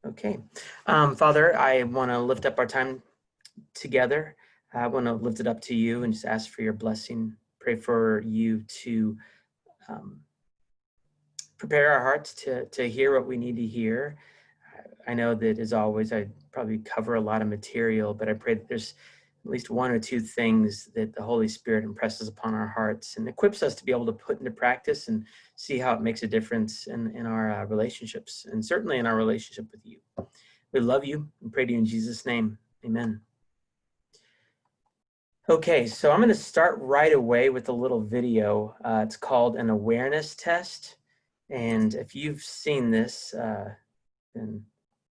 Okay. Father, I want to lift up our time together. I want to lift it up to you and just ask for your blessing. Pray for you to prepare our hearts to hear what we need to hear. I know that, as always, I probably cover a lot of material, but I pray that there's at least one or two things that the Holy Spirit impresses upon our hearts and equips us to be able to put into practice and see how it makes a difference in our relationships, and certainly in our relationship with you. We love you and pray to you in Jesus' name. Amen. Okay, so I'm going to start right away with a little video. It's called an awareness test. And if you've seen this, then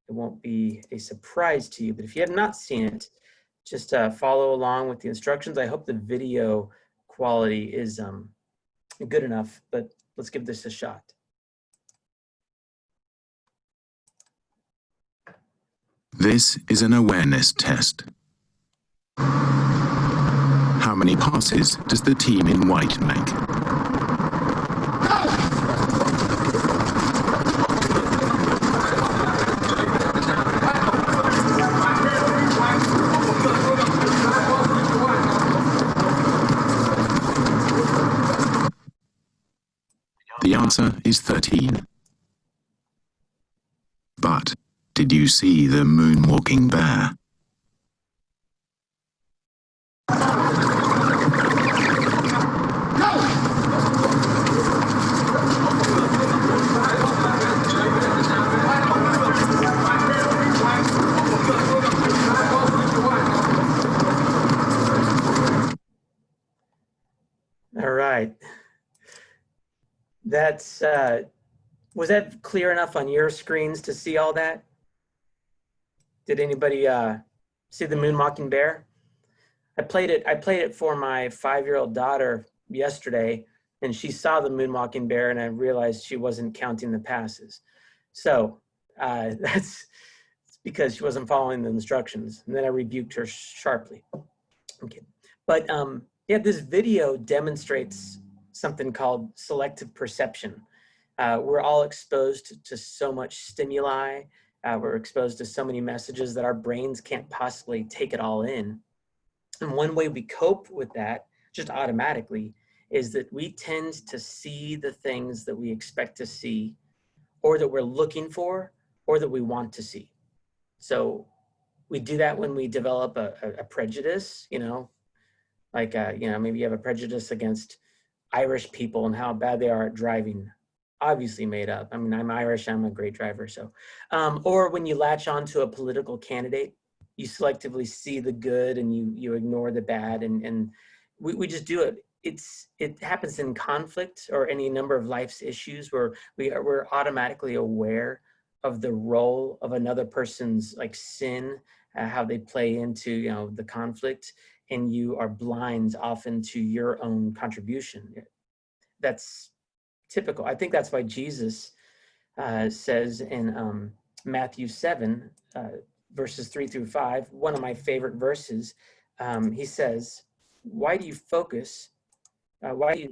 it won't be a surprise to you. But if you have not seen it, just follow along with the instructions. I hope the video quality is good enough, but let's give this a shot. This is an awareness test. How many passes does the team in white make? The answer is 13. But did you see the moonwalking bear? All right. That's was that clear enough on your screens to see all that? Did anybody see the moonwalking bear? I played it for my 5-year-old daughter yesterday, and she saw the moonwalking bear, and I realized she wasn't counting the passes. So that's because she wasn't following the instructions, and then I rebuked her sharply. Okay, but yeah, this video demonstrates something called selective perception. We're all exposed to so much stimuli. We're exposed to so many messages that our brains can't possibly take it all in. And one way we cope with that, just automatically, is that we tend to see the things that we expect to see, or that we're looking for, or that we want to see. So we do that when we develop a prejudice, like, maybe you have a prejudice against Irish people and how bad they are at driving. Obviously made up. I mean, I'm Irish, I'm a great driver. So, or when you latch onto a political candidate, you selectively see the good and you ignore the bad, and we just do it. It happens in conflict or any number of life's issues where we're automatically aware of the role of another person's like sin, how they play into the conflict, and you are blind often to your own contribution. That's typical. I think that's why Jesus says in Matthew 7, verses 3-5, one of my favorite verses, he says, why do you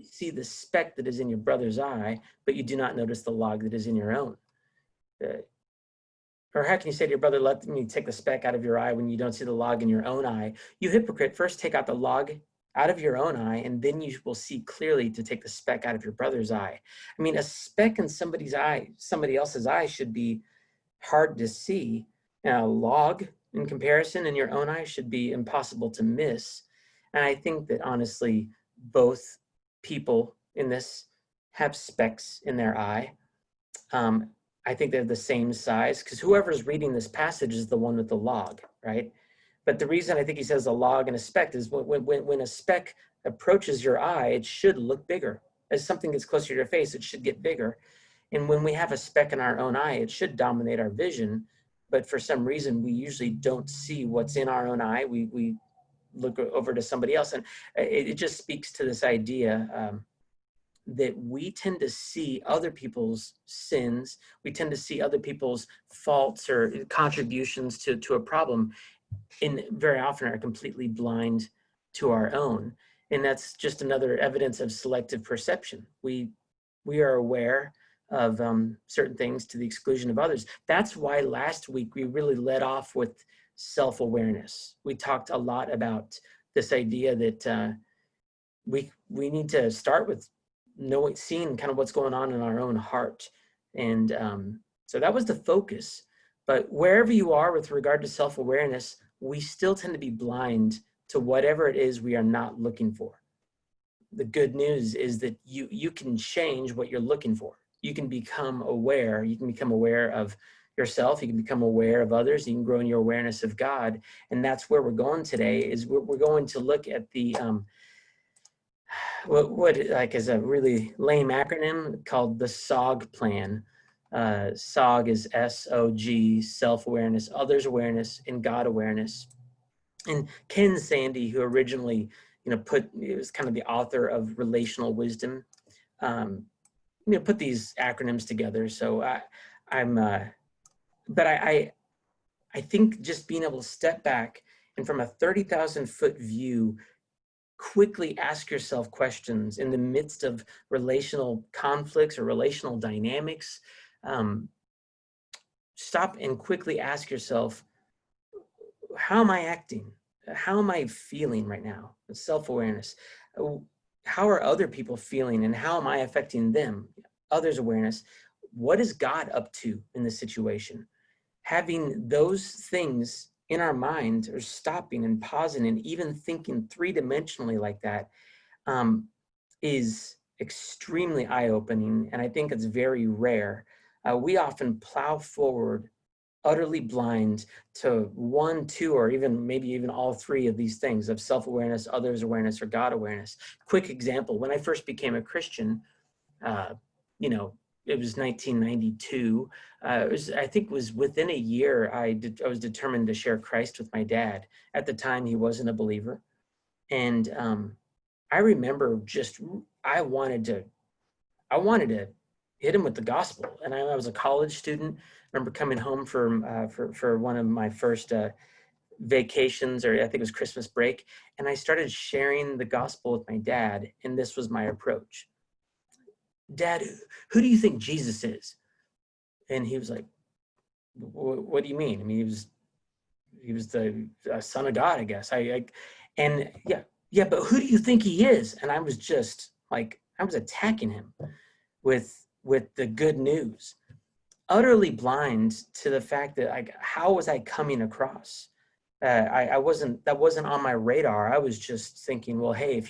see the speck that is in your brother's eye, but you do not notice the log that is in your own? Or how can you say to your brother, let me take the speck out of your eye when you don't see the log in your own eye? You hypocrite, first take out the log out of your own eye, and then you will see clearly to take the speck out of your brother's eye. I mean, a speck in somebody else's eye should be hard to see. And a log in comparison in your own eye should be impossible to miss. And I think that honestly, both people in this have specks in their eye. I think they're the same size, because whoever's reading this passage is the one with the log, right? But the reason I think he says a log and a speck is when a speck approaches your eye, it should look bigger. As something gets closer to your face, it should get bigger. And when we have a speck in our own eye, it should dominate our vision. But for some reason, we usually don't see what's in our own eye. We look over to somebody else. And it just speaks to this idea that we tend to see other people's sins. We tend to see other people's faults or contributions to a problem, and very often are completely blind to our own. And that's just another evidence of selective perception. We are aware of certain things to the exclusion of others. That's why last week we really led off with self-awareness. We talked a lot about this idea that we need to start with seeing kind of what's going on in our own heart. And so that was the focus. But wherever you are with regard to self-awareness, we still tend to be blind to whatever it is we are not looking for. The good news is that you can change what you're looking for. You can become aware. You can become aware of yourself. You can become aware of others. You can grow in your awareness of God. And that's where we're going today. Is we're going to look at the what like is a really lame acronym called the SOG plan. SOG is SOG, self-awareness, others awareness, and God awareness. And Ken Sande, who originally, it was kind of the author of Relational Wisdom, put these acronyms together. So I think just being able to step back and from a 30,000 foot view, quickly ask yourself questions in the midst of relational conflicts or relational dynamics. Stop and quickly ask yourself, how am I acting? How am I feeling right now? Self-awareness. How are other people feeling and how am I affecting them? Others awareness. What is God up to in this situation? Having those things in our mind, or stopping and pausing and even thinking three-dimensionally like that, is extremely eye-opening, and I think it's very rare. We often plow forward utterly blind to one, two, or maybe even all three of these things of self-awareness, others awareness, or God awareness. Quick example, when I first became a Christian, it was 1992. I think it was within a year, I was determined to share Christ with my dad. At the time, he wasn't a believer. And I remember I wanted to hit him with the gospel. And I was a college student. I remember coming home for one of my first vacations, or I think it was Christmas break. And I started sharing the gospel with my dad. And this was my approach. Dad, who do you think Jesus is? And he was like, what do you mean? I mean, he was the son of God, I guess. And yeah, but who do you think he is? And I was just like, I was attacking him with the good news, utterly blind to the fact that how was I coming across? That wasn't on my radar. I was just thinking, well, hey,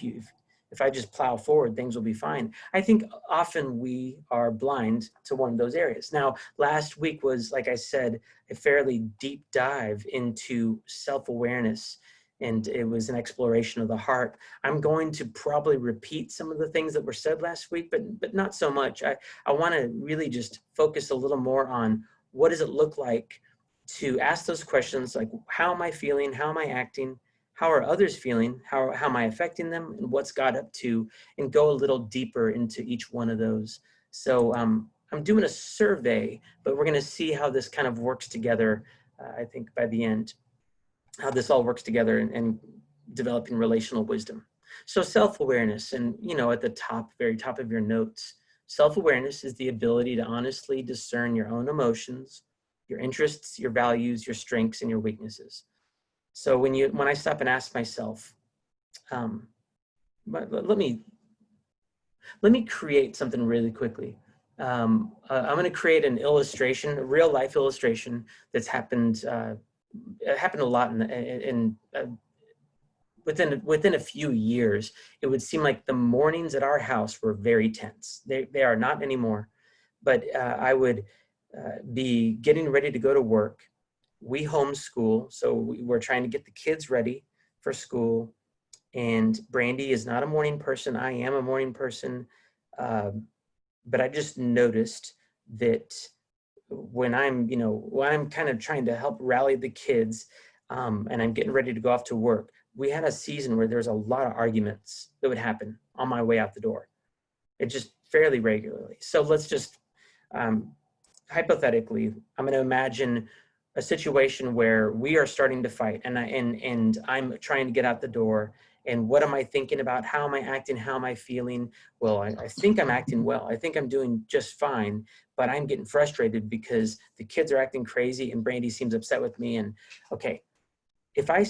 if I just plow forward, things will be fine. I think often we are blind to one of those areas. Now, last week was, like I said, a fairly deep dive into self-awareness, and it was an exploration of the heart. I'm going to probably repeat some of the things that were said last week, but not so much. I want to really just focus a little more on what does it look like to ask those questions, like, how am I feeling? How am I acting? How are others feeling? How am I affecting them? And what's God up to? And go a little deeper into each one of those. So I'm doing a survey, but we're going to see how this kind of works together, I think, by the end, how this all works together and developing relational wisdom. So self-awareness, and, at the very top of your notes, self-awareness is the ability to honestly discern your own emotions, your interests, your values, your strengths, and your weaknesses. So when I stop and ask myself, let me create something really quickly. I'm going to create an illustration, a real life illustration that's happened. It happened a lot within a few years. It would seem like the mornings at our house were very tense. They are not anymore, but I would be getting ready to go to work. We homeschool, so we're trying to get the kids ready for school. And Brandy is not a morning person. I am a morning person. But I just noticed that when I'm kind of trying to help rally the kids, and I'm getting ready to go off to work, we had a season where there's a lot of arguments that would happen on my way out the door. It just fairly regularly. So let's just, hypothetically, I'm going to imagine a situation where we are starting to fight, and I'm trying to get out the door, And what am I thinking about? How am I acting? How am I feeling? Well, I think I'm acting well. I think I'm doing just fine, but I'm getting frustrated because the kids are acting crazy and Brandy seems upset with me. And okay, if I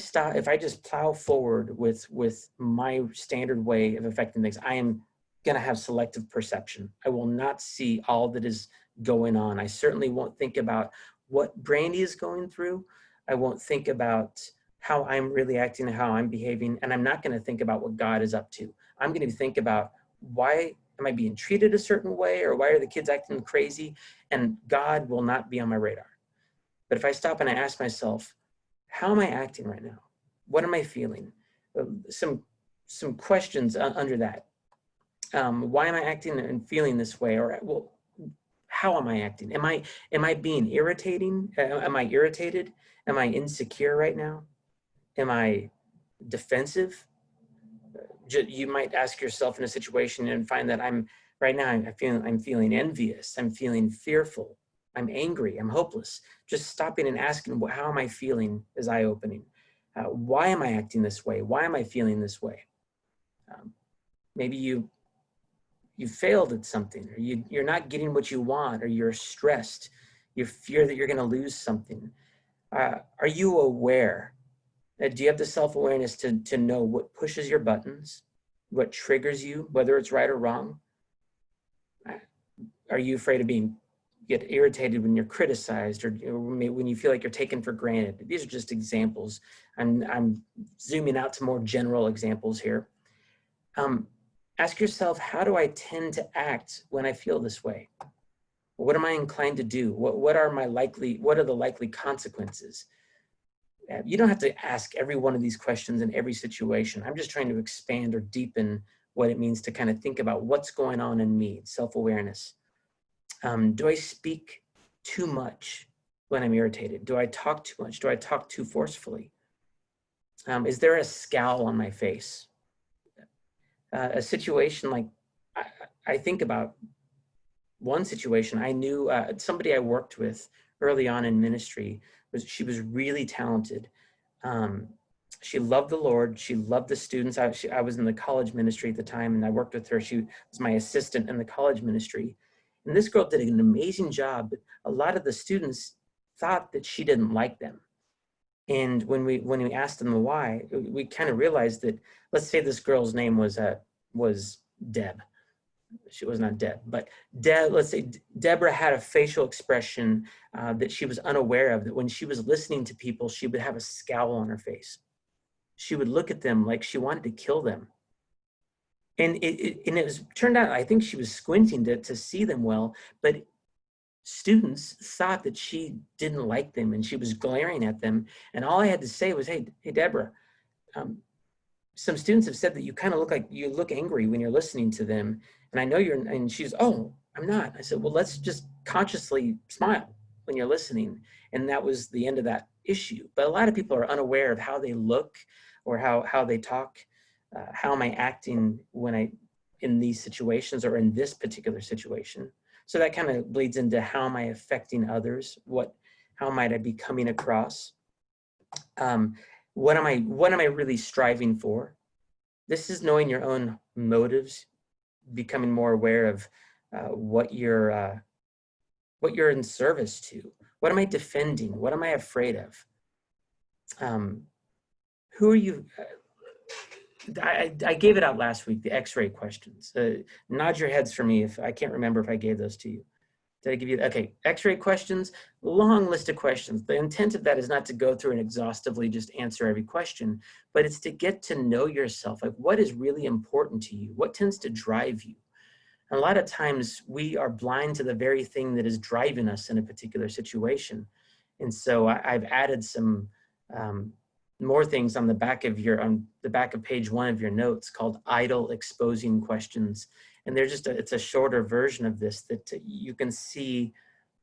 just plow forward with my standard way of affecting things, I am going to have selective perception. I will not see all that is going on. I certainly won't think about what Brandy is going through. I won't think about how I'm really acting and how I'm behaving. And I'm not going to think about what God is up to. I'm going to think about, why am I being treated a certain way, or why are the kids acting crazy? And God will not be on my radar. But if I stop and I ask myself, how am I acting right now? What am I feeling? Some questions under that. Why am I acting and feeling this way? Or, well, how am I acting? Am I being irritating? Am I irritated? Am I insecure right now? Am I defensive? You might ask yourself in a situation and find that I'm feeling envious. I'm feeling fearful. I'm angry. I'm hopeless. Just stopping and asking, how am I feeling, is eye-opening. Why am I acting this way? Why am I feeling this way? Maybe you failed at something, or you're not getting what you want, or you're stressed. You fear that you're going to lose something. Are you aware? Do you have the self-awareness to know what pushes your buttons, what triggers you, whether it's right or wrong? Are you afraid of get irritated when you're criticized, or when you feel like you're taken for granted? These are just examples. I'm zooming out to more general examples here. Ask yourself, how do I tend to act when I feel this way? What am I inclined to do? What are the likely consequences? You don't have to ask every one of these questions in every situation. I'm just trying to expand or deepen what it means to kind of think about what's going on in me, self-awareness. Do I speak too much when I'm irritated? Do I talk too much? Do I talk too forcefully? Is there a scowl on my face? A situation like, I think about one situation. I knew somebody I worked with early on in ministry. She was really talented. She loved the Lord. She loved the students. I was in the college ministry at the time, and I worked with her. She was my assistant in the college ministry. And this girl did an amazing job, but a lot of the students thought that she didn't like them. And when we asked them why, we kind of realized that, let's say this girl's name was Deb. She was not Deb, but let's say Deborah had a facial expression that she was unaware of, that when she was listening to people, she would have a scowl on her face. She would look at them like she wanted to kill them. And it turned out, I think she was squinting to see them well, but students thought that she didn't like them and she was glaring at them. And all I had to say was, hey, Deborah, some students have said that you kind of look angry when you're listening to them. And I know and she's, oh, I'm not. I said, well, let's just consciously smile when you're listening. And that was the end of that issue. But a lot of people are unaware of how they look or how they talk. How am I acting in these situations, or in this particular situation? So that kind of bleeds into, how am I affecting others? How might I be coming across? What am I really striving for? This is knowing your own motives, becoming more aware of what you're in service to. What am I defending? What am I afraid of? Who are you? I gave it out last week, the X-ray questions. Nod your heads for me if I can't remember if I gave those to you. Did I give you? Okay, X-ray questions, long list of questions. The intent of that is not to go through and exhaustively just answer every question, but it's to get to know yourself. Like, what is really important to you? What tends to drive you? And a lot of times we are blind to the very thing that is driving us in a particular situation. And so I've added some more things on the back of page 1 of your notes, called idle exposing questions. And it's a shorter version of this, that you can see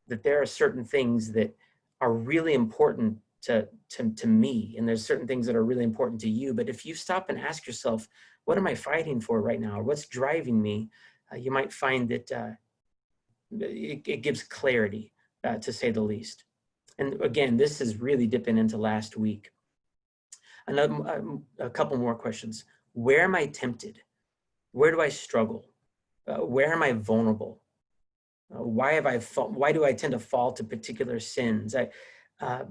that there are certain things that are really important to me, and there's certain things that are really important to you. But if you stop and ask yourself, what am I fighting for right now? Or what's driving me? You might find that it gives clarity, to say the least. And again, this is really dipping into last week. A couple more questions. where am I tempted? Where do I struggle? Where am I vulnerable? Why do I tend to fall to particular sins? Uh,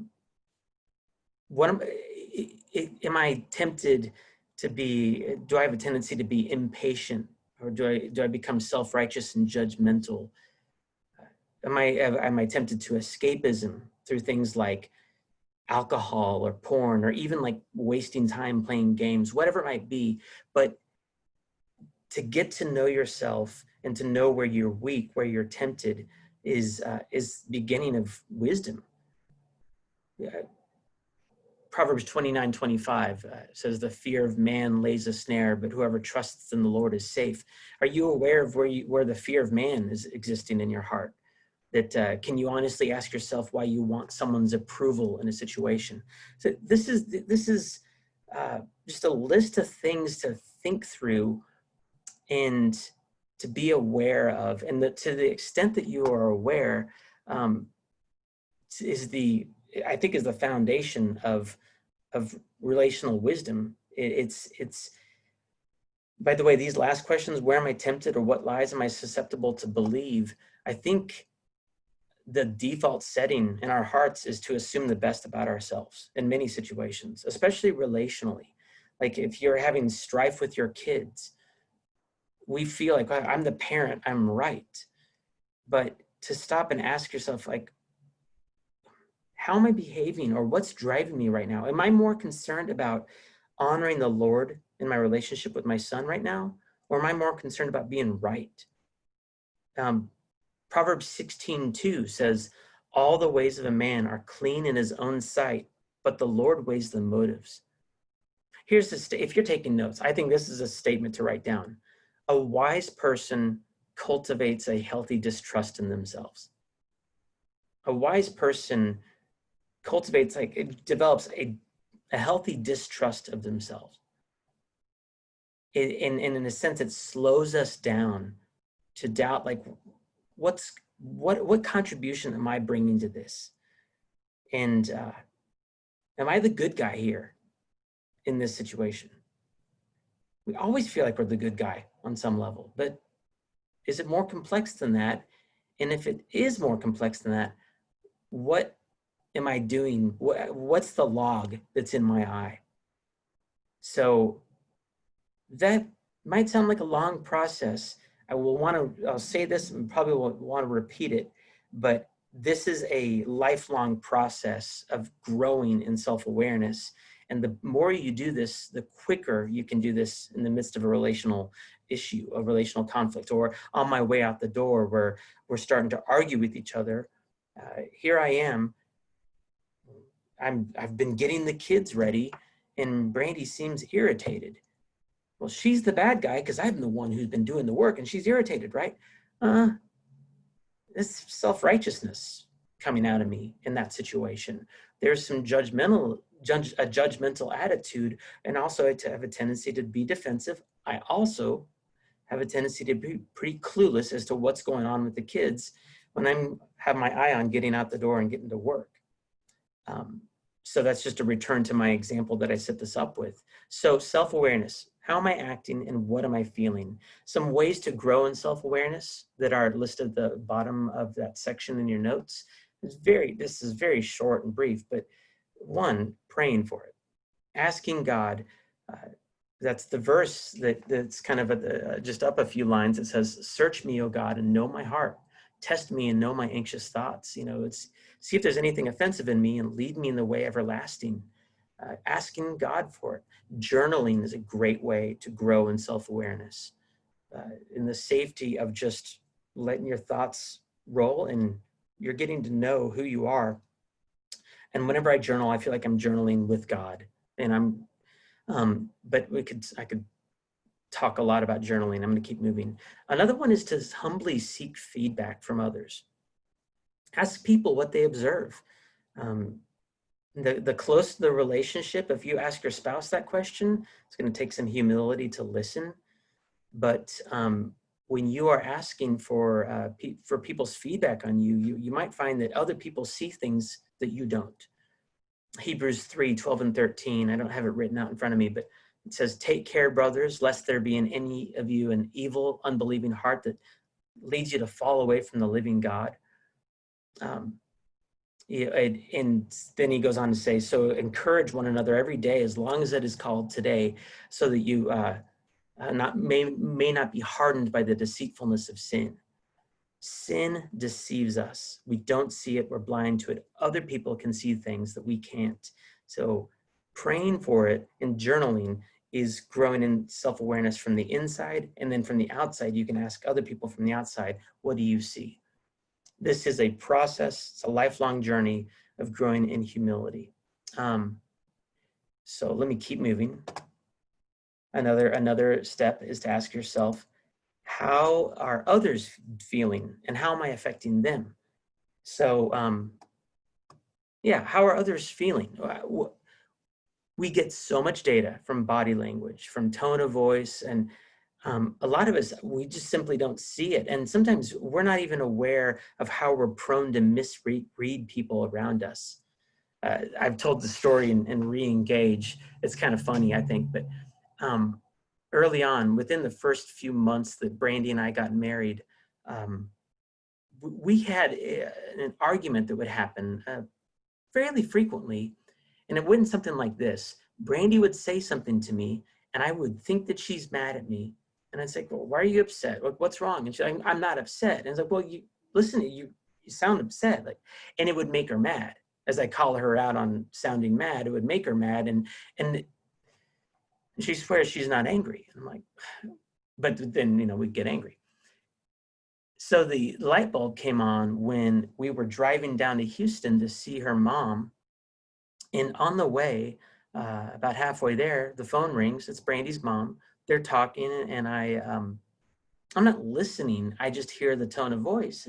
am I tempted to be, do I have a tendency to be impatient, or do I become self-righteous and judgmental? Am I tempted to escapism through things like alcohol or porn, or even like wasting time playing games, whatever it might be? But to get to know yourself and to know where you're weak, where you're tempted, is beginning of wisdom. Proverbs 29:25 says, "The fear of man lays a snare, but whoever trusts in the Lord is safe." Are you aware of where the fear of man is existing in your heart? That can you honestly ask yourself why you want someone's approval in a situation? So this is just a list of things to think through and to be aware of, and to the extent that you are aware, um, is the foundation of relational wisdom. It's by the way, these last questions, where am I tempted, or what lies am I susceptible to believe? I think the default setting in our hearts is to assume the best about ourselves in many situations, especially relationally. Like if you're having strife with your kids, we feel like, "Well, I'm the parent, I'm right." But to stop and ask yourself, like, how am I behaving, or what's driving me right now? Am I more concerned about honoring the Lord in my relationship with my son right now? Or am I more concerned about being right? Proverbs 16:2 says, "All the ways of a man are clean in his own sight, but the Lord weighs the motives." If you're taking notes, I think this is a statement to write down. A wise person cultivates a healthy distrust in themselves. A wise person develops a healthy distrust of themselves. And in a sense, it slows us down to doubt, like, what contribution am I bringing to this? And am I the good guy here in this situation? We always feel like we're the good guy on some level, but is it more complex than that? And if it is more complex than that, what am I doing? What's the log that's in my eye? So that might sound like a long process. I'll say this and probably will want to repeat it, but this is a lifelong process of growing in self-awareness. And the more you do this, the quicker you can do this in the midst of a relational issue, a relational conflict, or on my way out the door where we're starting to argue with each other. Here I am. I've been getting the kids ready, and Brandy seems irritated. Well, she's the bad guy because I'm the one who's been doing the work, and she's irritated, right? It's self-righteousness coming out of me in that situation. There's some judgmental attitude, and also I have a tendency to be defensive. I also have a tendency to be pretty clueless as to what's going on with the kids when have my eye on getting out the door and getting to work. So that's just a return to my example that I set this up with. So self-awareness, how am I acting and what am I feeling? Some ways to grow in self-awareness that are listed at the bottom of that section in your notes. This is very short and brief, but one, praying for it. Asking God, that's the verse that's kind of just up a few lines. It says, "Search me, O God, and know my heart. Test me and know my anxious thoughts." See if there's anything offensive in me and lead me in the way everlasting. Asking God for it. Journaling is a great way to grow in self-awareness, in the safety of just letting your thoughts roll and you're getting to know who you are. And whenever I journal, I feel like I'm journaling with God. And but I could talk a lot about journaling. I'm going to keep moving. Another one is to humbly seek feedback from others. Ask people what they observe. The closer the relationship, if you ask your spouse that question, it's going to take some humility to listen. But when you are asking for people's feedback on you might find that other people see things that you don't. Hebrews 3:12 and 13. I don't have it written out in front of me, but It says, take care, brothers, lest there be in any of you an evil, unbelieving heart that leads you to fall away from the living God. And then he goes on to say, so encourage one another every day as long as it is called today, so that you may not be hardened by the deceitfulness of sin. Sin deceives us. We don't see it. We're blind to it. Other people can see things that we can't. So praying for it and journaling is growing in self-awareness from the inside. And then from the outside, you can ask other people from the outside, what do you see? This is a process. It's a lifelong journey of growing in humility. So let me keep moving. Another step is to ask yourself, how are others feeling and how am I affecting them? So yeah, how are others feeling? We get so much data from body language, from tone of voice, and a lot of us, we just simply don't see it. And sometimes we're not even aware of how we're prone to misread people around us. I've told the story in Re-Engage. It's kind of funny, I think, but early on, within the first few months that Brandy and I got married, we had an argument that would happen fairly frequently, and it wouldn't something like this. Brandy would say something to me, and I would think that she's mad at me, and I'd say, well, why are you upset? What's wrong? And she's like, I'm not upset. And it's like, well, listen, you sound upset. Like, and it would make her mad. As I call her out on sounding mad, it would make her mad, and she swears she's not angry. I'm like, but then, we'd get angry. So the light bulb came on when we were driving down to Houston to see her mom. And on the way, about halfway there, the phone rings. It's Brandy's mom. They're talking, and I'm not listening. I just hear the tone of voice.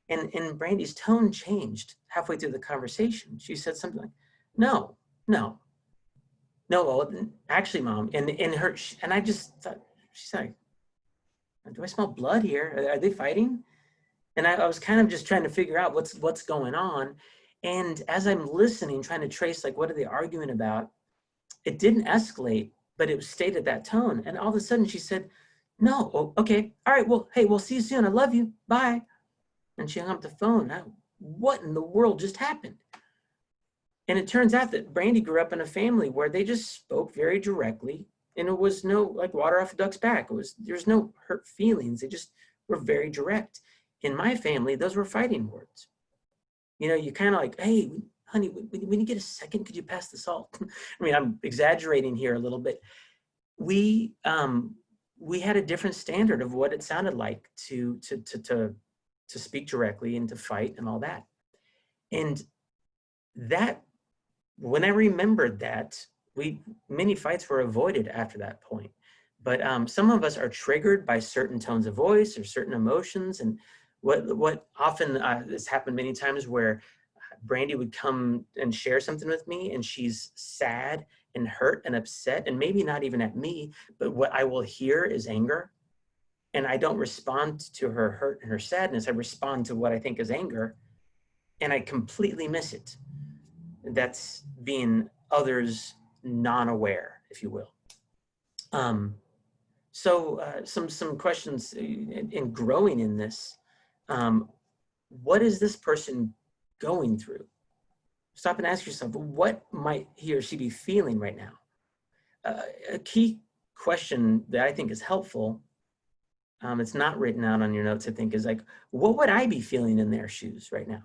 And Brandy's tone changed halfway through the conversation. She said something like, no, well, actually, Mom. And I just thought, she's like, do I smell blood here? Are they fighting? And I was kind of just trying to figure out what's going on. And as I'm listening, trying to trace, like, what are they arguing about? It didn't escalate, but it stayed at that tone. And all of a sudden she said, no, oh, okay, all right, well, hey, we'll see you soon. I love you, bye. And she hung up the phone. What in the world just happened? And it turns out that Brandy grew up in a family where they just spoke very directly, and it was no like water off a duck's back. There's no hurt feelings. They just were very direct. In my family, those were fighting words. You kind of like, hey, honey, when you get a second, could you pass the salt? I mean, I'm exaggerating here a little bit. We had a different standard of what it sounded like to speak directly and to fight and all that. And that, when I remembered that, many fights were avoided after that point. But some of us are triggered by certain tones of voice or certain emotions. And what often this happened many times where Brandy would come and share something with me, and she's sad and hurt and upset, and maybe not even at me, but what I will hear is anger. And I don't respond to her hurt and her sadness. I respond to what I think is anger, and I completely miss it. That's being others non-aware, if you will. So some questions in growing in this. What is this person going through? Stop and ask yourself, what might he or she be feeling right now? A key question that I think is helpful, it's not written out on your notes, I think, is like, what would I be feeling in their shoes right now?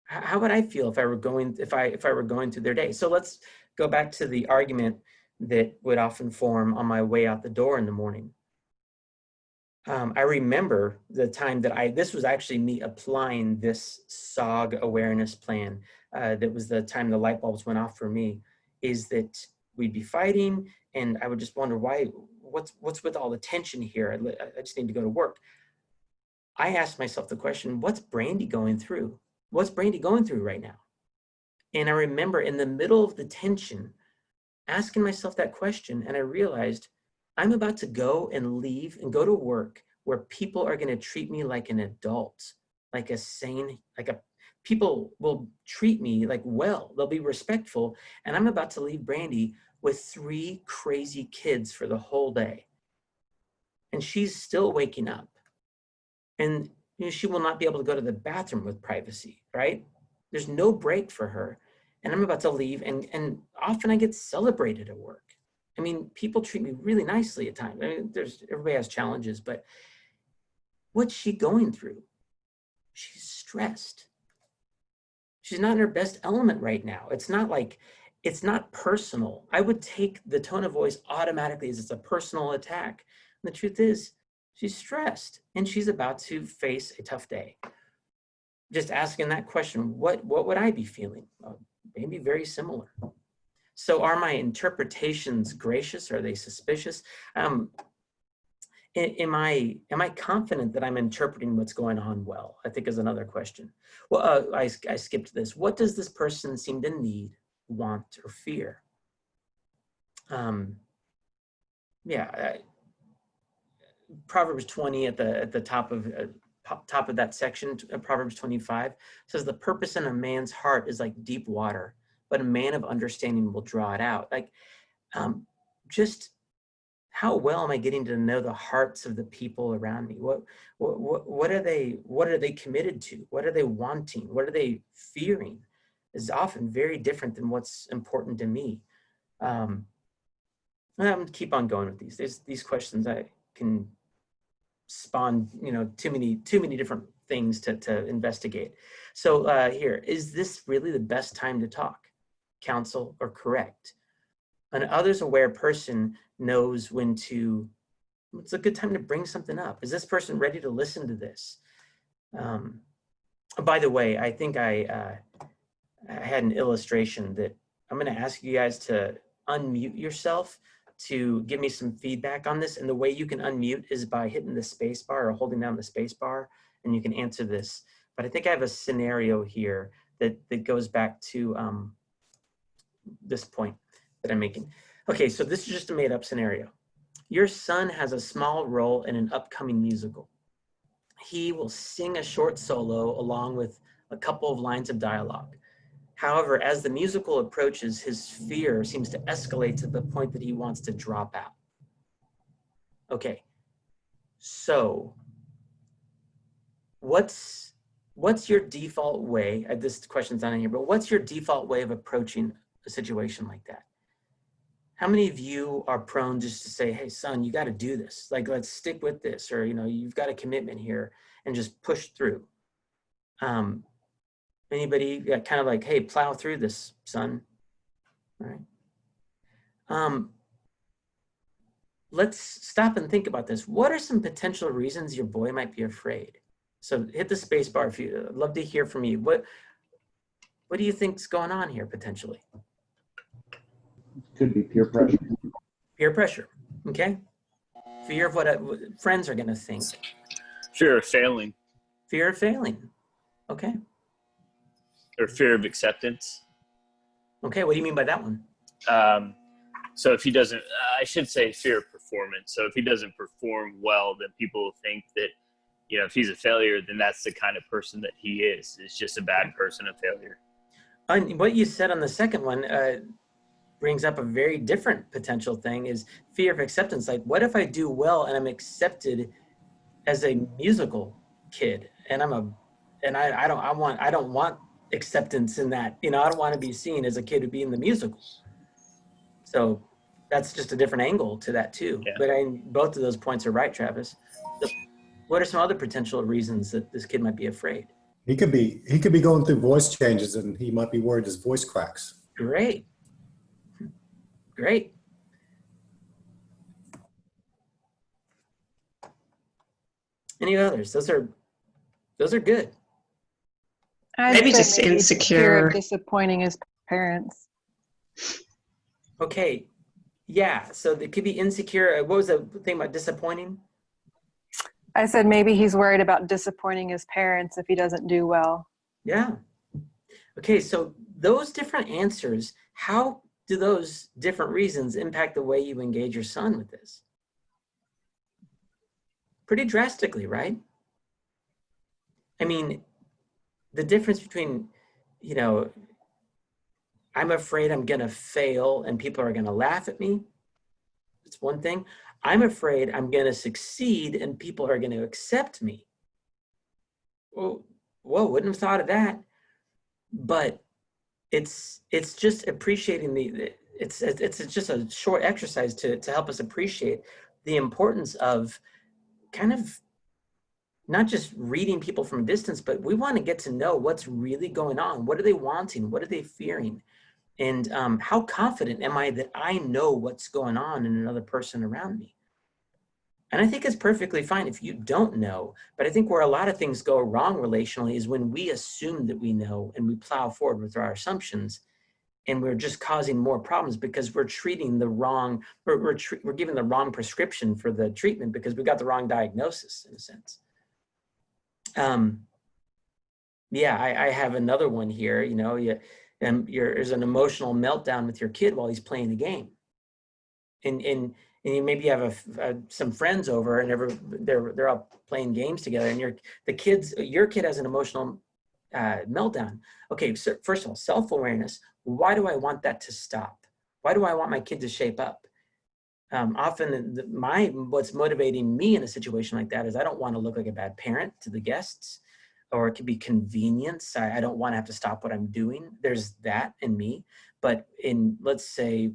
How would I feel if I were going through their day? So let's go back to the argument that would often form on my way out the door in the morning. I remember the time that this was actually me applying this SOG awareness plan. That was the time the light bulbs went off for me, is that we'd be fighting and I would just wonder what's with all the tension here? I just need to go to work. I asked myself the question, what's Brandy going through? What's Brandy going through right now? And I remember in the middle of the tension, asking myself that question, and I realized I'm about to go and leave and go to work where people are going to treat me like an adult, like a sane, people will treat me like well, they'll be respectful. And I'm about to leave Brandy with 3 crazy kids for the whole day. And she's still waking up. And she will not be able to go to the bathroom with privacy, right? There's no break for her. And I'm about to leave, and often I get celebrated at work. I mean, people treat me really nicely at times. I mean, everybody has challenges, but what's she going through? She's stressed. She's not in her best element right now. It's not personal. I would take the tone of voice automatically as it's a personal attack. And the truth is, she's stressed and she's about to face a tough day. Just asking that question, what would I be feeling? Maybe very similar. So are my interpretations gracious? Are they suspicious? Am I confident that I'm interpreting what's going on well? I think is another question. Well, I skipped this. What does this person seem to need, want, or fear? Proverbs 20 at the top of that section, Proverbs 25 says, the purpose in a man's heart is like deep water, but a man of understanding will draw it out. Like, just how well am I getting to know the hearts of the people around me? What are they committed to? What are they wanting? What are they fearing? Is often very different than what's important to me. I'm gonna keep on going with these. These questions I can spawn, too many different things to investigate. So here, is this really the best time to talk, counsel, or correct? An others aware person knows when it's a good time to bring something up. Is this person ready to listen to this? By the way, I think I had an illustration that I'm gonna ask you guys to unmute yourself to give me some feedback on this. And the way you can unmute is by hitting the space bar or holding down the space bar, and you can answer this. But I think I have a scenario here that goes back to this point that I'm making. Okay, so this is just a made up scenario. Your son has a small role in an upcoming musical. He will sing a short solo along with a couple of lines of dialogue. However, as the musical approaches, his fear seems to escalate to the point that he wants to drop out. Okay, so what's your default way, this question's not in here, but what's your default way of approaching a situation like that? How many of you are prone just to say, hey, son, you got to do this. Like, let's stick with this, or, you've got a commitment here, and just push through. Anybody kind of like, hey, plow through this, son? All right. Let's stop and think about this. What are some potential reasons your boy might be afraid? So hit the space bar if you, I'd love to hear from you. What do you think's going on here potentially? Could be peer pressure. Peer pressure, okay? Fear of what friends are gonna think. Fear of failing. Fear of failing, okay. Or fear of acceptance. Okay, what do you mean by that one? So if he doesn't, I should say fear of performance. So if he doesn't perform well, then people think that, if he's a failure, then that's the kind of person that he is. It's just a bad person, a failure. And what you said on the second one brings up a very different potential thing, is fear of acceptance. Like, what if I do well and I'm accepted as a musical kid, and I don't want acceptance in that, I don't want to be seen as a kid who be in the musical. So that's just a different angle to that too. Yeah. But both of those points are right, Travis. So what are some other potential reasons that this kid might be afraid? He could be going through voice changes, and he might be worried his voice cracks. Great. Any others? Those are good. Maybe just insecure. Disappointing his parents. Okay. Yeah. So it could be insecure. What was the thing about disappointing? I said maybe he's worried about disappointing his parents if he doesn't do well. Yeah. Okay. So those different answers, how do those different reasons impact the way you engage your son with this? Pretty drastically, right? I mean, the difference between, I'm afraid I'm going to fail and people are going to laugh at me. It's one thing. I'm afraid I'm going to succeed and people are going to accept me. Well, whoa, wouldn't have thought of that. But it's just appreciating it's just a short exercise to help us appreciate the importance of kind of not just reading people from a distance, but we want to get to know what's really going on. What are they wanting? What are they fearing? And how confident am I that I know what's going on in another person around me? And I think it's perfectly fine if you don't know. But I think where a lot of things go wrong relationally is when we assume that we know and we plow forward with our assumptions, and we're just causing more problems because we're treating the wrong, we're giving the wrong prescription for the treatment because we got the wrong diagnosis in a sense. Yeah, I have another one here. You know, there's an emotional meltdown with your kid while he's playing the game, and you maybe have some friends over and they're all playing games together, and your kid has an emotional meltdown. Okay, so first of all, self-awareness. Why do I want that to stop? Why do I want my kid to shape up? Often what's motivating me in a situation like that is I don't want to look like a bad parent to the guests, or it could be convenience. I don't want to have to stop what I'm doing. There's that in me. But let's say,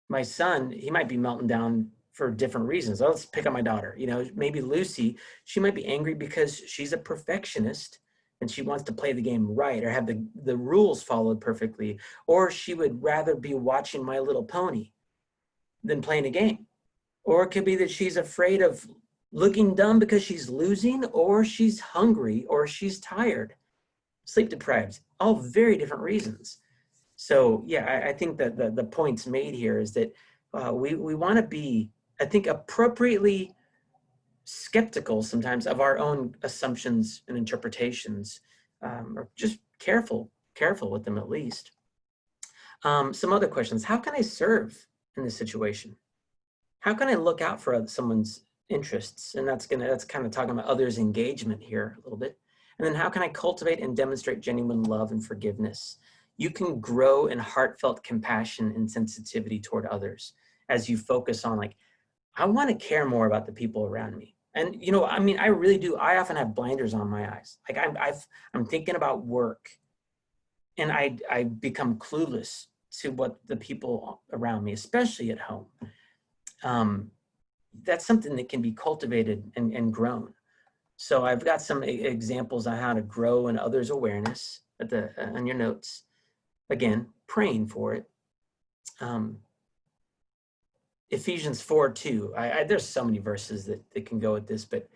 my son, he might be melting down for different reasons. Let's pick on my daughter. Maybe Lucy, she might be angry because she's a perfectionist and she wants to play the game right or have the rules followed perfectly. Or she would rather be watching My Little Pony than playing a game. Or it could be that she's afraid of looking dumb because she's losing, or she's hungry, or she's tired, sleep deprived, all very different reasons. So yeah, I think that the points made here is that we want to be, I think, appropriately skeptical sometimes of our own assumptions and interpretations, or just careful with them at least. Some other questions. How can I serve in this situation? How can I look out for someone's interests? And that's kind of talking about others' engagement here a little bit. And then how can I cultivate and demonstrate genuine love and forgiveness? You can grow in heartfelt compassion and sensitivity toward others as you focus on, like, I want to care more about the people around me. And, I really do. I often have blinders on my eyes. Like I'm thinking about work and I become clueless to what the people around me, especially at home. That's something that can be cultivated and grown. So I've got some examples on how to grow in others' awareness on your notes. Again, praying for it. Ephesians 4:2. There's so many verses that can go with this, but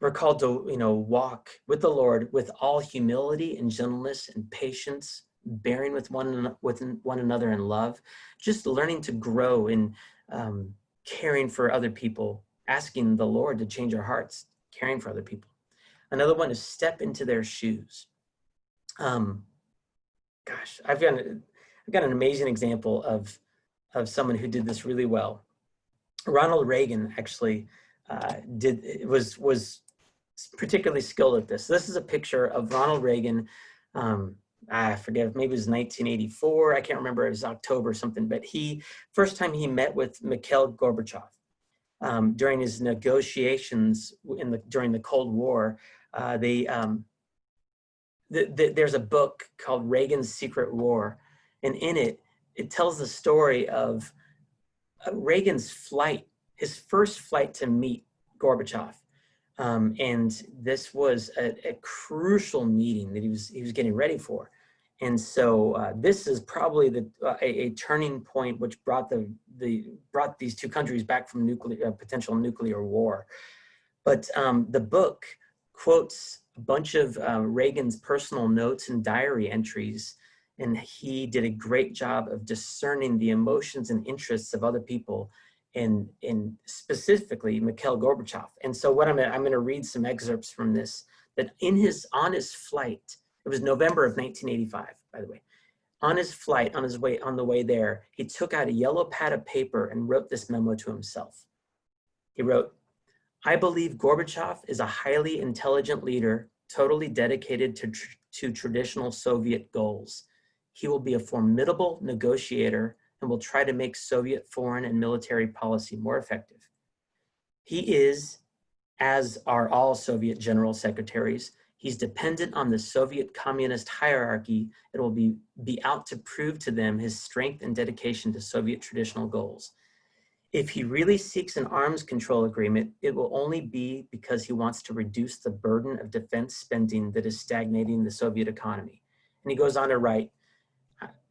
we're called to, walk with the Lord with all humility and gentleness and patience, bearing with one another in love, just learning to grow in caring for other people, asking the Lord to change our hearts, caring for other people. Another one is step into their shoes. I've got an amazing example of someone who did this really well. Ronald Reagan actually was particularly skilled at this. This is a picture of Ronald Reagan. I forget, maybe it was 1984. I can't remember. It was October or something. But first time he met with Mikhail Gorbachev during his negotiations during the Cold War. There's a book called Reagan's Secret War, and in it tells the story of Reagan's flight, his first flight to meet Gorbachev. And this was a crucial meeting that he was getting ready for. And so this is probably a turning point which brought these two countries back from potential nuclear war. But the book quotes a bunch of Reagan's personal notes and diary entries, and he did a great job of discerning the emotions and interests of other people, and specifically Mikhail Gorbachev. And so what I'm going to read some excerpts from this, that on his flight, it was November of 1985, by the way. On his flight, on the way there, he took out a yellow pad of paper and wrote this memo to himself. He wrote, "I believe Gorbachev is a highly intelligent leader totally dedicated to traditional Soviet goals. He will be a formidable negotiator and will try to make Soviet foreign and military policy more effective. He is, as are all Soviet general secretaries, he's dependent on the Soviet communist hierarchy and will be out to prove to them his strength and dedication to Soviet traditional goals. If he really seeks an arms control agreement, it will only be because he wants to reduce the burden of defense spending that is stagnating the Soviet economy. And he goes on to write,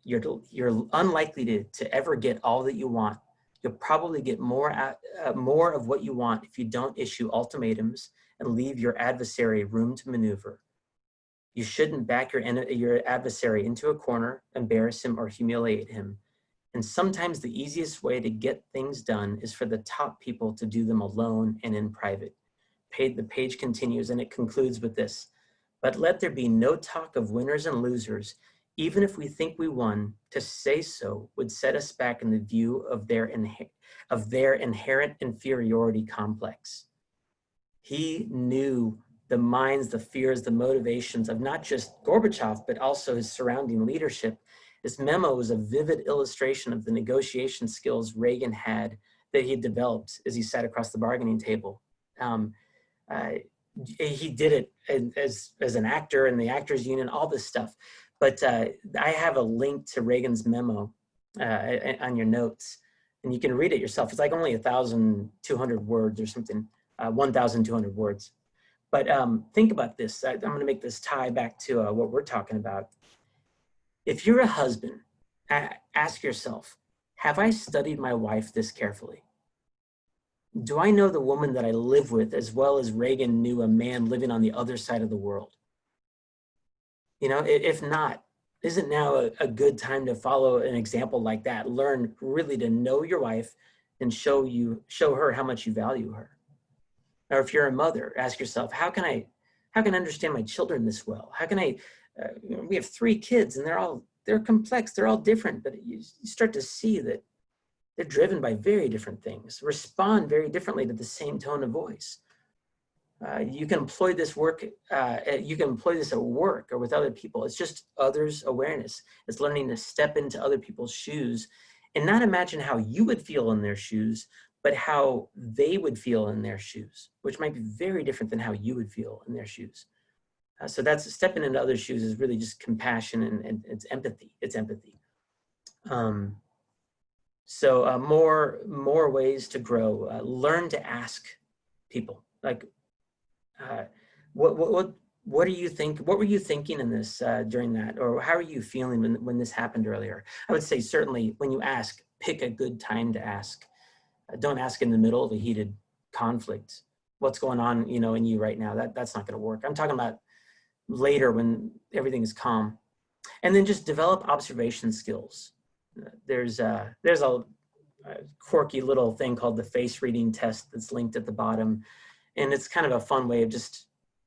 you're unlikely to ever get all that you want. You'll probably get more of what you want if you don't issue ultimatums and leave your adversary room to maneuver. You shouldn't back your adversary into a corner, embarrass him, or humiliate him. And sometimes the easiest way to get things done is for the top people to do them alone and in private. The page continues and it concludes with this. But let there be no talk of winners and losers. Even if we think we won, to say so would set us back in the view of their inherent inferiority complex. He knew the minds, the fears, the motivations of not just Gorbachev, but also his surrounding leadership. This memo was a vivid illustration of the negotiation skills Reagan had that he had developed as he sat across the bargaining table. He did it as an actor in the Actors Union, all this stuff. But I have a link to Reagan's memo on your notes, and you can read it yourself. It's like only 1,200 words or something, 1,200 words. But think about this. I'm going to make this tie back to what we're talking about. If you're a husband, ask yourself, have I studied my wife this carefully? Do I know the woman that I live with as well as Reagan knew a man living on the other side of the world? You know, if not, isn't now a good time to follow an example like that? Learn really to know your wife and show her how much you value her. Or if you're a mother, ask yourself, how can I understand my children this well? How can we have 3 kids and they're complex, they're all different, but you start to see that they're driven by very different things, respond very differently to the same tone of voice. You can employ this at work or with other people. It's just others awareness. It's learning to step into other people's shoes and not imagine how you would feel in their shoes, but how they would feel in their shoes, which might be very different than how you would feel in their shoes. So that's stepping into other shoes is really just compassion and it's empathy. It's empathy. More ways to grow. Learn to ask people, like, what do you think? What were you thinking in this during that, or how are you feeling when this happened earlier? I would say certainly when you ask, pick a good time to ask. Don't ask in the middle of a heated conflict. What's going on, in you right now? That's not going to work. I'm talking about later when everything is calm, and then just develop observation skills. There's a quirky little thing called the face reading test that's linked at the bottom. And it's kind of a fun way of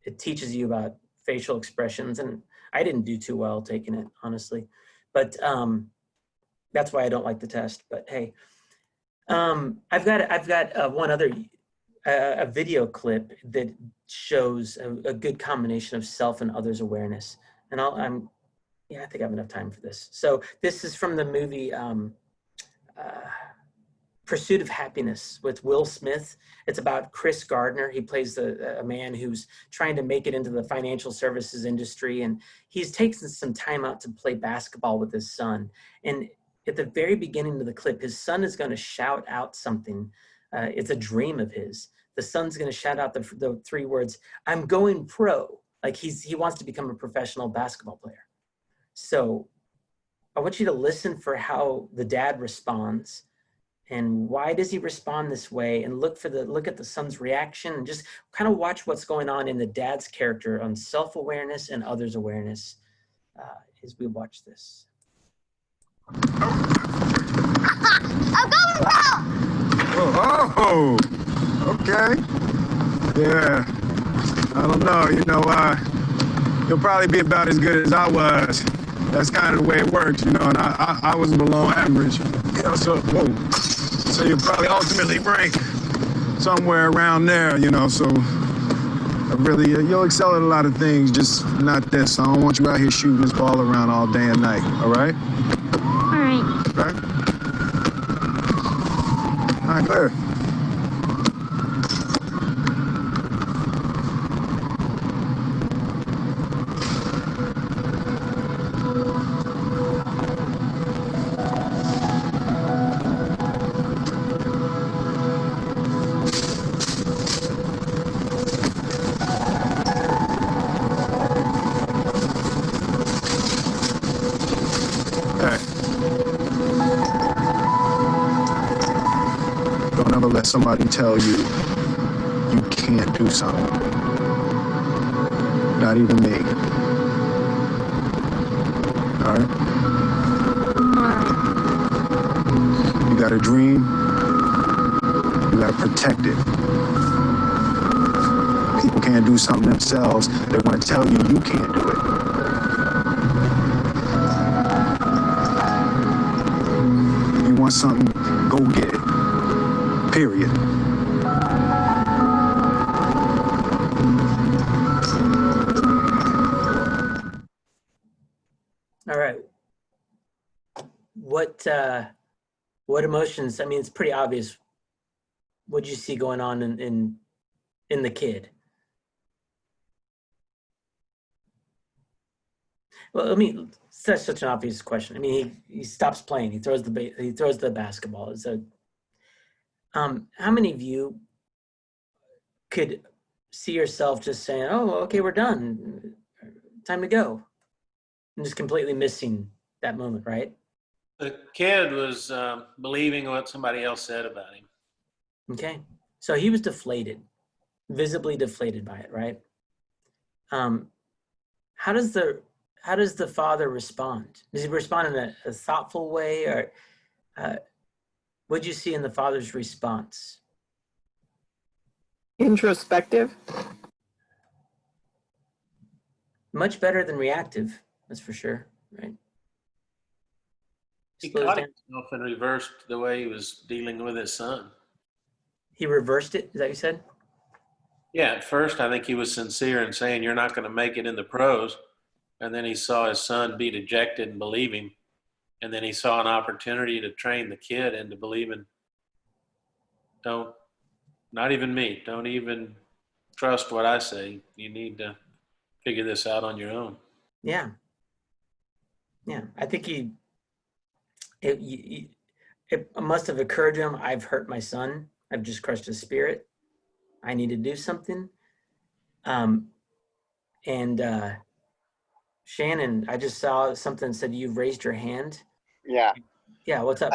it teaches you about facial expressions. And I didn't do too well taking it, honestly. But that's why I don't like the test. But hey, I've got one other a video clip that shows a good combination of self and others awareness. And I think I have enough time for this. So this is from the movie Pursuit of Happiness with Will Smith. It's about Chris Gardner. He plays a man who's trying to make it into the financial services industry, and he's taken some time out to play basketball with his son. And at the very beginning of the clip, his son is going to shout out something. It's a dream of his. The son's going to shout out the 3 words, "I'm going pro." Like he wants to become a professional basketball player. So I want you to listen for how the dad responds. And why does he respond this way? And look at the son's reaction and just kind of watch what's going on in the dad's character on self-awareness and others' awareness as we watch this. I'm going pro! Oh, okay. Yeah. I don't know, you'll probably be about as good as I was. That's kind of the way it works, and I was below average. So you'll probably ultimately rank somewhere around there, so really, you'll excel at a lot of things, just not this. I don't want you out here shooting this ball around all day and night, all right? All right. Okay? All right, clear. Hey. Don't ever let somebody tell you you can't do something. Not even me. All right? You got a dream, you gotta protect it. People can't do something themselves, they wanna tell you you can't do it. You want something, go get it. Period. All right. What emotions? I mean, it's pretty obvious. What you see going on in the kid? Well, I mean, that's such an obvious question. I mean, he stops playing. He throws the basketball. So, how many of you could see yourself just saying, "Oh, okay, we're done. Time to go," and just completely missing that moment, right? The kid was believing what somebody else said about him. Okay, so he was deflated, visibly deflated by it, right? How does the father respond? Does he respond in a thoughtful way, or what do you see in the father's response? Introspective. Much better than reactive, that's for sure, right? He Slows caught down. himself and reversed the way he was dealing with his son. He reversed it. Is that what you said? Yeah, at first I think he was sincere in saying you're not going to make it in the pros. And then he saw his son be dejected and believe him. And then he saw an opportunity to train the kid into believing, not even me, don't even trust what I say. You need to figure this out on your own. Yeah. I think it must have occurred to him. I've hurt my son. I've just crushed his spirit. I need to do something. And Shannon, I just saw something that said you've raised your hand. Yeah. Yeah, what's up?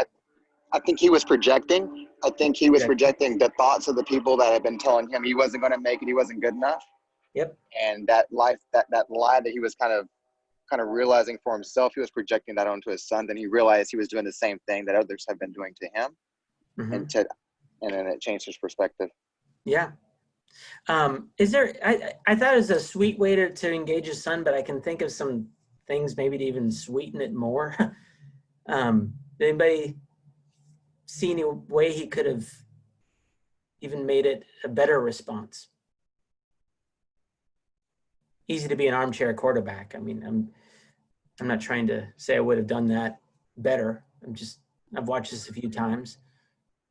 I think he was projecting. I think he was projecting the thoughts of the people that had been telling him he wasn't going to make it, he wasn't good enough. Yep. And that lie that he was kind of realizing for himself, he was projecting that onto his son. Then he realized he was doing the same thing that others have been doing to him, Mm-hmm. and then it changed his perspective. Yeah. Is there? I thought it was a sweet way to engage his son, but I can think of some things maybe to even sweeten it more. Anybody see any way he could have even made it a better response? Easy to be an armchair quarterback. I mean, I'm not trying to say I would have done that better. I've watched this a few times.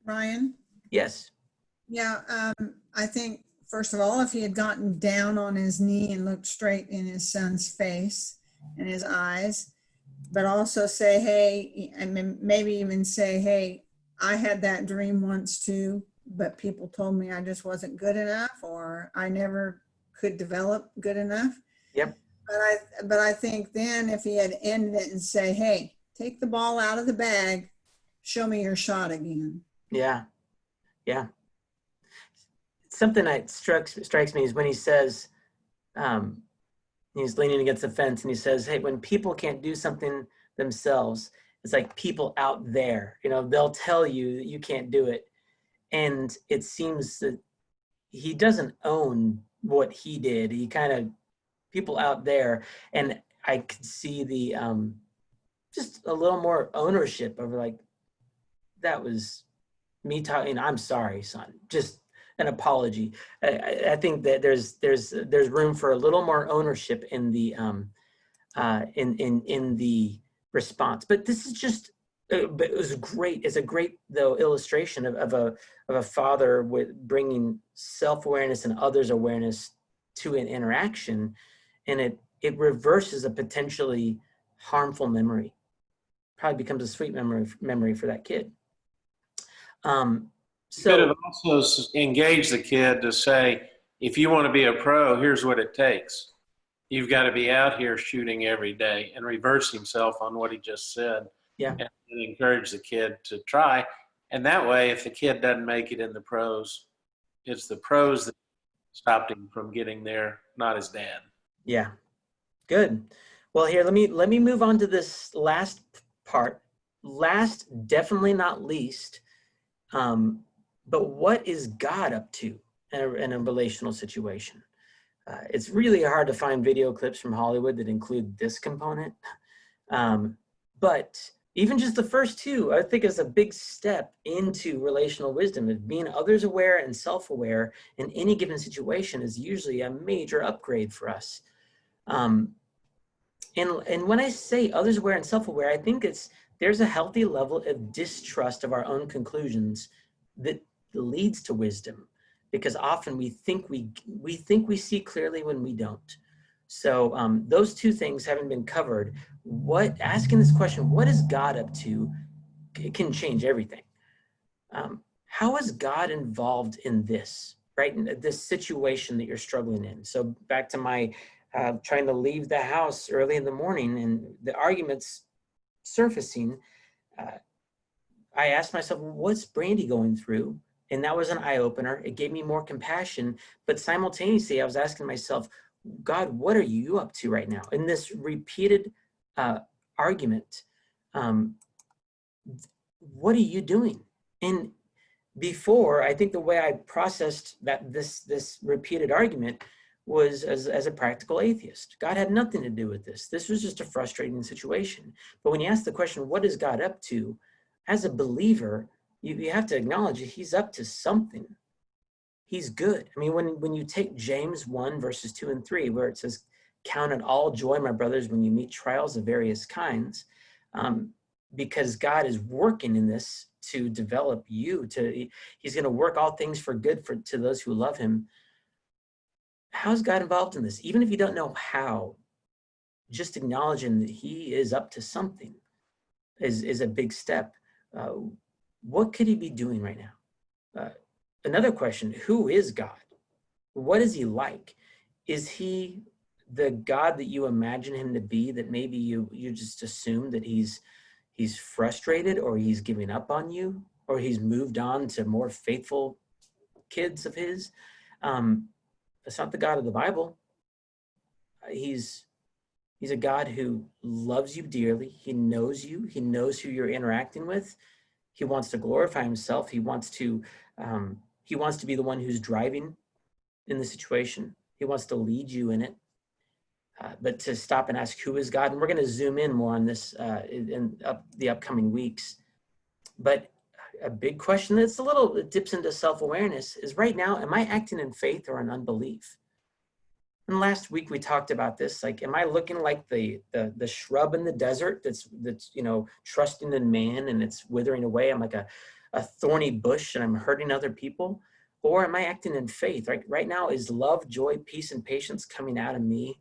Ryan? Yes. Yeah, I think, first of all, if he had gotten down on his knee and looked straight in his son's face and his eyes, but also say, hey, and maybe even say, hey, I had that dream once too, but people told me I just wasn't good enough, or I never could develop good enough. Yep. But I think then if he had ended it and say, hey, take the ball out of the bag, show me your shot again. Yeah. Something that strikes me is when he says, he's leaning against the fence and he says, hey, when people can't do something themselves, it's like people out there, they'll tell you that you can't do it. And it seems that he doesn't own what he did. He kind of, people out there, and I could see the, just a little more ownership over like, that was me talking, I'm sorry, son. Just an apology. I think that there's room for a little more ownership in the in the response. But this is just, but it was great. It's a great though illustration of a father with bringing self-awareness and others' awareness to an interaction, and it reverses a potentially harmful memory. Probably becomes a sweet memory for that kid. You could have also engaged the kid to say, if you want to be a pro, here's what it takes. You've got to be out here shooting every day, and reverse himself on what he just said. Yeah. And encourage the kid to try. And that way, if the kid doesn't make it in the pros, it's the pros that stopped him from getting there, not his dad. Yeah. Good. Well, here, let me move on to this last part. Last, definitely not least, but what is God up to in a relational situation? It's really hard to find video clips from Hollywood that include this component. But even just the first two, I think, is a big step into relational wisdom. Of being others aware and self-aware in any given situation is usually a major upgrade for us. And when I say others aware and self-aware, I think there's a healthy level of distrust of our own conclusions that leads to wisdom, because often we think we see clearly when we don't. So those two things having been covered, asking this question, what is God up to, can change everything. How is God involved in this, right? In this situation that you're struggling in. So back to my trying to leave the house early in the morning and the arguments surfacing, I asked myself, what's Brandy going through? And that was an eye-opener. It gave me more compassion, but simultaneously I was asking myself, God, what are you up to right now? In this repeated argument, what are you doing? And before, I think the way I processed this repeated argument was as a practical atheist. God had nothing to do with this. This was just a frustrating situation. But when you ask the question, what is God up to? As a believer, you have to acknowledge that he's up to something. He's good. I mean, when you take James 1, verses 2 and 3, where it says, count it all joy, my brothers, when you meet trials of various kinds, because God is working in this to develop you. He's going to work all things for good to those who love him. How's God involved in this? Even if you don't know how, just acknowledging that he is up to something is a big step. What could he be doing right now? Another question, who is God? What is he like? Is he the God that you imagine him to be, that maybe you just assume that he's frustrated, or he's giving up on you, or he's moved on to more faithful kids of his? That's not the God of the Bible. He's a God who loves you dearly. He knows you. He knows who you're interacting with. He wants to glorify himself. He wants to be the one who's driving in the situation. He wants to lead you in it. But to stop and ask, who is God? And we're going to zoom in more on this in the upcoming weeks. But a big question that's it dips into self-awareness is, right now, am I acting in faith or in unbelief? And last week we talked about this, like, am I looking like the shrub in the desert that's trusting in man and it's withering away? I'm like a thorny bush and I'm hurting other people. Or am I acting in faith? Right now, is love, joy, peace, and patience coming out of me?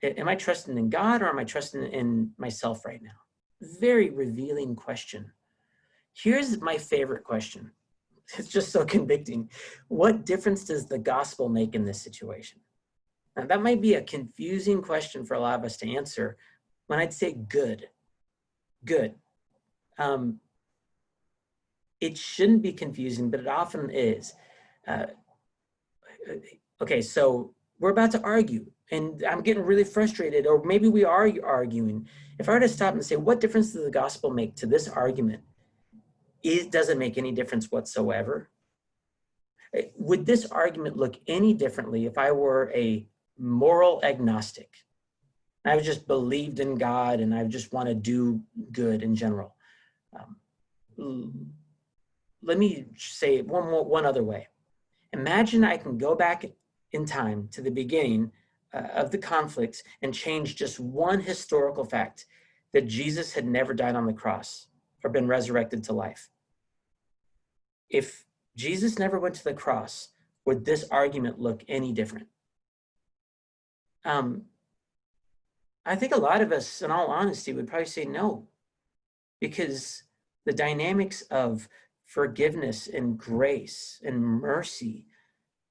Am I trusting in God, or am I trusting in myself right now? Very revealing question. Here's my favorite question. It's just so convicting. What difference does the gospel make in this situation? Now, that might be a confusing question for a lot of us to answer, when I'd say good. Good. It shouldn't be confusing, but it often is. Okay, so we're about to argue, and I'm getting really frustrated, or maybe we are arguing. If I were to stop and say, what difference does the gospel make to this argument? It doesn't make any difference whatsoever. Would this argument look any differently if I were a moral agnostic? I just believed in God and I just want to do good in general. let me say it one other way. Imagine I can go back in time to the beginning of the conflict and change just one historical fact, that Jesus had never died on the cross or been resurrected to life. If Jesus never went to the cross, would this argument look any different? I think a lot of us, in all honesty, would probably say no, because the dynamics of forgiveness and grace and mercy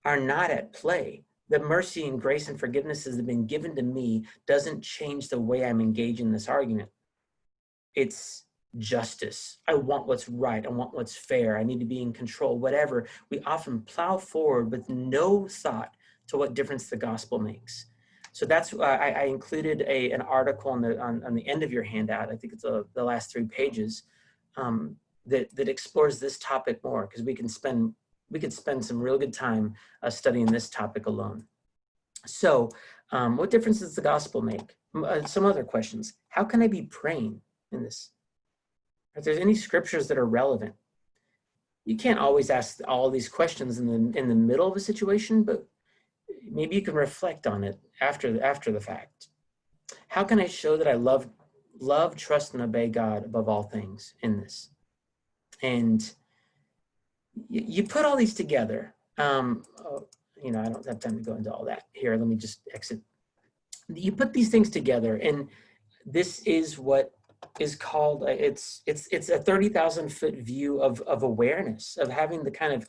are not at play. The mercy and grace and forgiveness that have been given to me doesn't change the way I'm engaging in this argument. It's justice. I want what's right. I want what's fair. I need to be in control, whatever. We often plow forward with no thought to what difference the gospel makes. So that's why I included an article on the end of your handout. I think it's the last 3 pages that explores this topic more, because we could spend some real good time studying this topic alone. So what difference does the gospel make? Some other questions. How can I be praying in this? If there's any scriptures that are relevant, you can't always ask all these questions in the middle of a situation, but maybe you can reflect on it after the fact. How can I show that I love, trust, and obey God above all things in this? And you put all these together. I don't have time to go into all that here. Let me just exit. You put these things together, and this is what is called, it's a 30,000-foot view of awareness, of having the kind of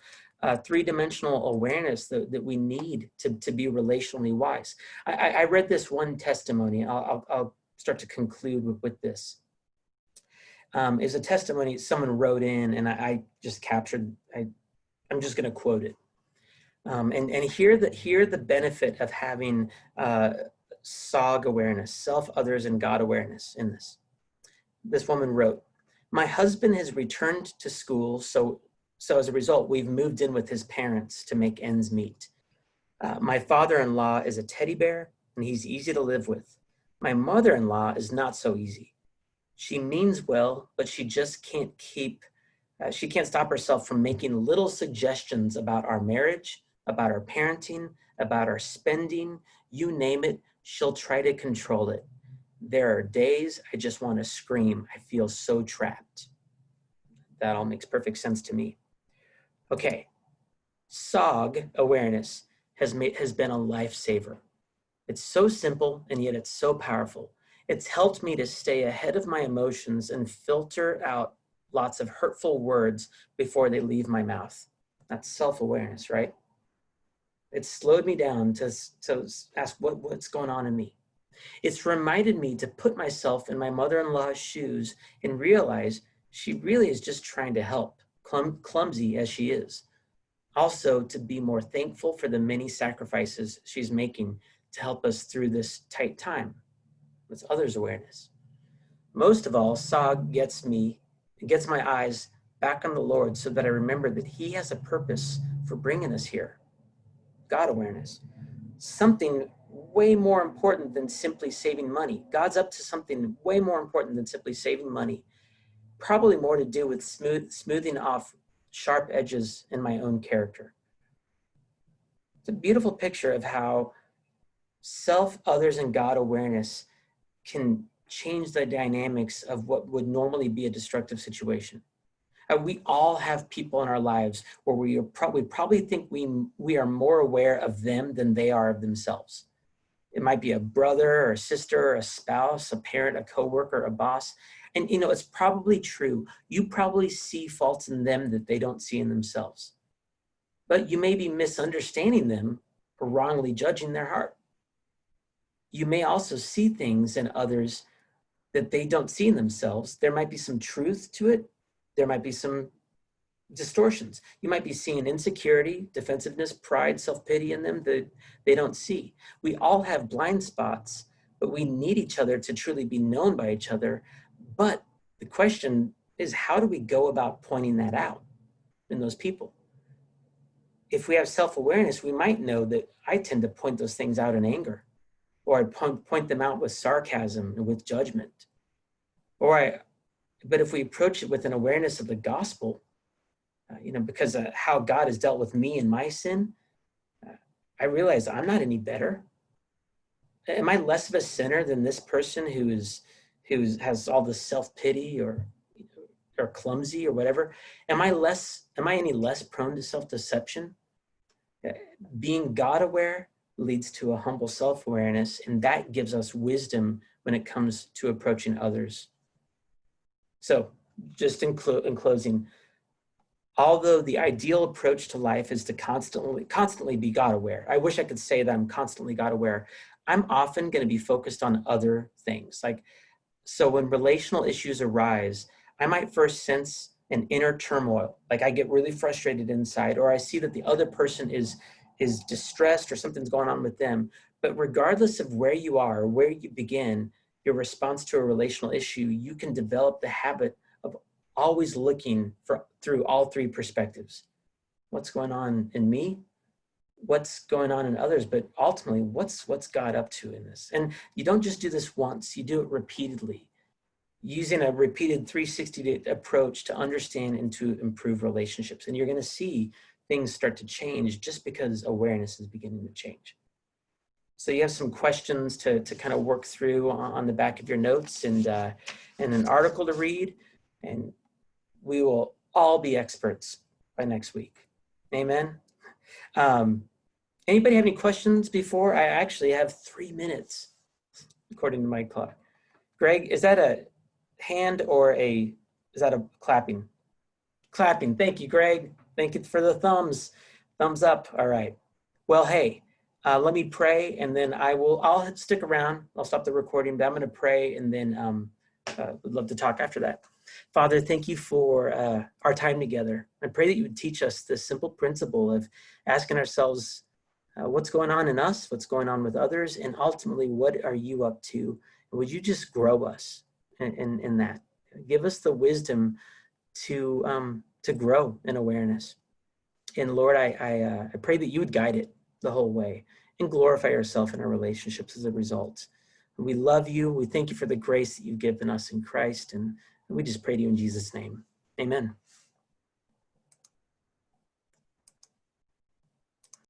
3-dimensional awareness that we need to be relationally wise. I read this one testimony. I'll start to conclude with this. Is a testimony someone wrote in, and I just captured. I'm just going to quote it, and hear the benefit of having SOG awareness, self, others, and God awareness in this. This woman wrote, "My husband has returned to school, so as a result, we've moved in with his parents to make ends meet. My father-in-law is a teddy bear, and he's easy to live with. My mother-in-law is not so easy. She means well, but she just can't she can't stop herself from making little suggestions about our marriage, about our parenting, about our spending, you name it, she'll try to control it. There are days I just want to scream. I feel so trapped." That all makes perfect sense to me. Okay, SOG awareness has been a lifesaver. It's so simple, and yet it's so powerful. It's helped me to stay ahead of my emotions and filter out lots of hurtful words before they leave my mouth. That's self-awareness, right? It's slowed me down to ask what's going on in me. It's reminded me to put myself in my mother-in-law's shoes and realize she really is just trying to help, clumsy as she is. Also, to be more thankful for the many sacrifices she's making to help us through this tight time. It's others' awareness. Most of all, SOG gets my eyes back on the Lord so that I remember that He has a purpose for bringing us here. God awareness. Something way more important than simply saving money. God's up to something way more important than simply saving money. Probably more to do with smoothing off sharp edges in my own character. It's a beautiful picture of how self, others, and God awareness can change the dynamics of what would normally be a destructive situation. We all have people in our lives where we probably think we are more aware of them than they are of themselves. It might be a brother or a sister or a spouse, a parent, a coworker, a boss. And it's probably true. You probably see faults in them that they don't see in themselves. But you may be misunderstanding them or wrongly judging their heart. You may also see things in others that they don't see in themselves. There might be some truth to it. There might be some distortions. You might be seeing insecurity, defensiveness, pride, self-pity in them that they don't see. We all have blind spots, but we need each other to truly be known by each other. But the question is, how do we go about pointing that out in those people? If we have self-awareness, we might know that I tend to point those things out in anger, or I point them out with sarcasm and with judgment. But if we approach it with an awareness of the gospel, because of how God has dealt with me and my sin, I realize I'm not any better. Am I less of a sinner than this person who has all this self-pity or clumsy or whatever? Am I any less prone to self-deception? Being God aware leads to a humble self-awareness, and that gives us wisdom when it comes to approaching others. So just in closing, although the ideal approach to life is to constantly be God aware, I wish I could say that I'm constantly God aware. I'm often going to be focused on other things. So when relational issues arise, I might first sense an inner turmoil. Like I get really frustrated inside, or I see that the other person is distressed or something's going on with them. But regardless of where you are, or where you begin your response to a relational issue, you can develop the habit of always looking through all three perspectives. What's going on in me? What's going on in others? But ultimately, what's God up to in this? And you don't just do this once, you do it repeatedly, using a repeated 360 approach to understand and to improve relationships. And you're going to see things start to change just because awareness is beginning to change. So you have some questions to kind of work through on the back of your notes, and an article to read, and we will all be experts by next week. Amen. Anybody have any questions before? I actually have 3 minutes, according to my clock. Greg, is that a hand or is that a clapping? Clapping. Thank you, Greg. Thank you for the thumbs up. All right. Well, hey, let me pray, and then I'll stick around. I'll stop the recording, but I'm going to pray, and then would love to talk after that. Father, thank you for our time together. I pray that you would teach us the simple principle of asking ourselves what's going on in us, what's going on with others, and ultimately, what are you up to? And would you just grow us in that? Give us the wisdom to grow in awareness. And Lord, I pray that you would guide it the whole way and glorify yourself in our relationships as a result. We love you. We thank you for the grace that you've given us in Christ. And we just pray to you in Jesus' name. Amen.